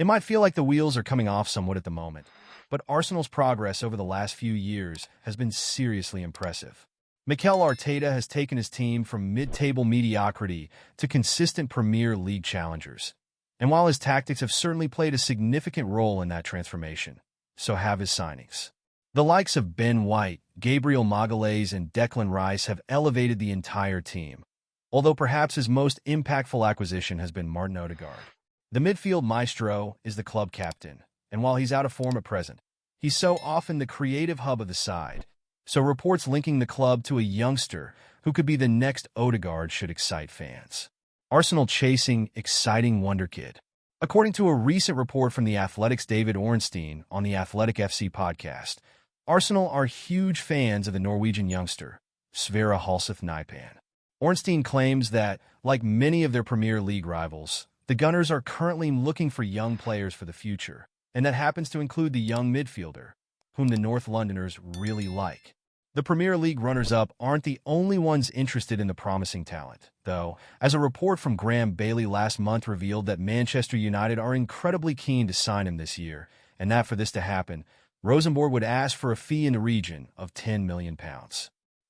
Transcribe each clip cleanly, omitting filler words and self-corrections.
It might feel like the wheels are coming off somewhat at the moment, but Arsenal's progress over the last few years has been seriously impressive. Mikel Arteta has taken his team from mid-table mediocrity to consistent Premier League challengers. And while his tactics have certainly played a significant role in that transformation, so have his signings. The likes of Ben White, Gabriel Magalhaes, and Declan Rice have elevated the entire team, although perhaps his most impactful acquisition has been Martin Odegaard. The midfield maestro is the club captain, and while he's out of form at present, he's so often the creative hub of the side, so reports linking the club to a youngster who could be the next Odegaard should excite fans. Arsenal chasing exciting wonder kid. According to a recent report from The Athletic's David Ornstein on the Athletic FC podcast, Arsenal are huge fans of the Norwegian youngster, Sverre Halseth Nypan. Ornstein claims that, like many of their Premier League rivals, the Gunners are currently looking for young players for the future, and that happens to include the young midfielder, whom the North Londoners really like. The Premier League runners-up aren't the only ones interested in the promising talent, though, as a report from Graham Bailey last month revealed that Manchester United are incredibly keen to sign him this year, and that for this to happen, Rosenborg would ask for a fee in the region of £10 million.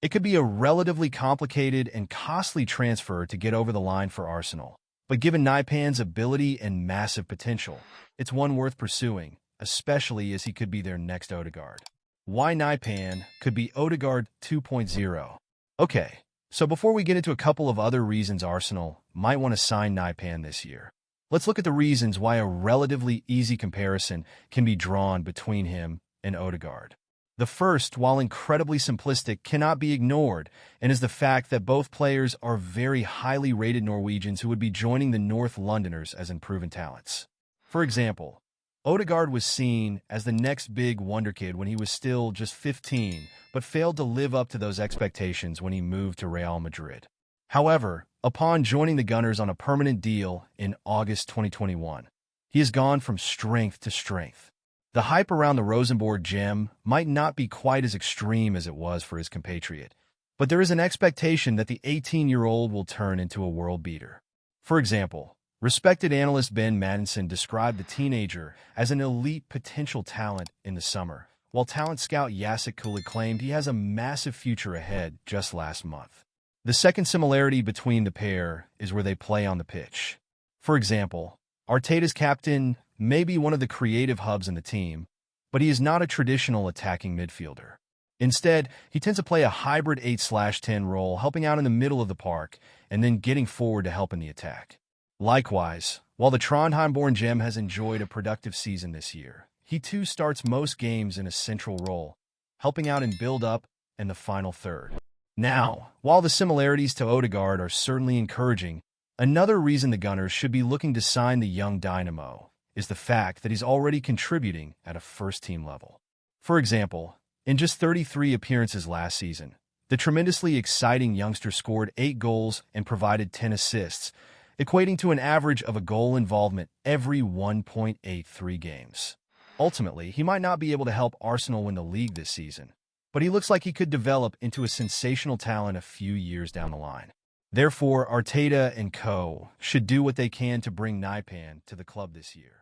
It could be a relatively complicated and costly transfer to get over the line for Arsenal, but given Nypan's ability and massive potential, it's one worth pursuing, especially as he could be their next Odegaard. Why Nypan could be Odegaard 2.0. Okay, so before we get into a couple of other reasons Arsenal might want to sign Nypan this year, let's look at the reasons why a relatively easy comparison can be drawn between him and Odegaard. The first, while incredibly simplistic, cannot be ignored, and is the fact that both players are very highly rated Norwegians who would be joining the North Londoners as unproven talents. For example, Odegaard was seen as the next big wonder kid when he was still just 15, but failed to live up to those expectations when he moved to Real Madrid. However, upon joining the Gunners on a permanent deal in August 2021, he has gone from strength to strength. The hype around the Rosenborg gem might not be quite as extreme as it was for his compatriot, but there is an expectation that the 18-year-old will turn into a world beater. For example, respected analyst Ben Madison described the teenager as an elite potential talent in the summer, while talent scout Jacek Kulik claimed he has a massive future ahead just last month. The second similarity between the pair is where they play on the pitch. For example, Arteta's captain may be one of the creative hubs in the team, but he is not a traditional attacking midfielder. Instead, he tends to play a hybrid 8/10 role, helping out in the middle of the park and then getting forward to help in the attack. Likewise, while the Trondheim-born gem has enjoyed a productive season this year, he too starts most games in a central role, helping out in build-up and the final third. Now, while the similarities to Odegaard are certainly encouraging, another reason the Gunners should be looking to sign the young dynamo is the fact that he's already contributing at a first-team level. For example, in just 33 appearances last season, the tremendously exciting youngster scored 8 goals and provided 10 assists, equating to an average of a goal involvement every 1.83 games. Ultimately, he might not be able to help Arsenal win the league this season, but he looks like he could develop into a sensational talent a few years down the line. Therefore, Arteta and co. should do what they can to bring Nypan to the club this year.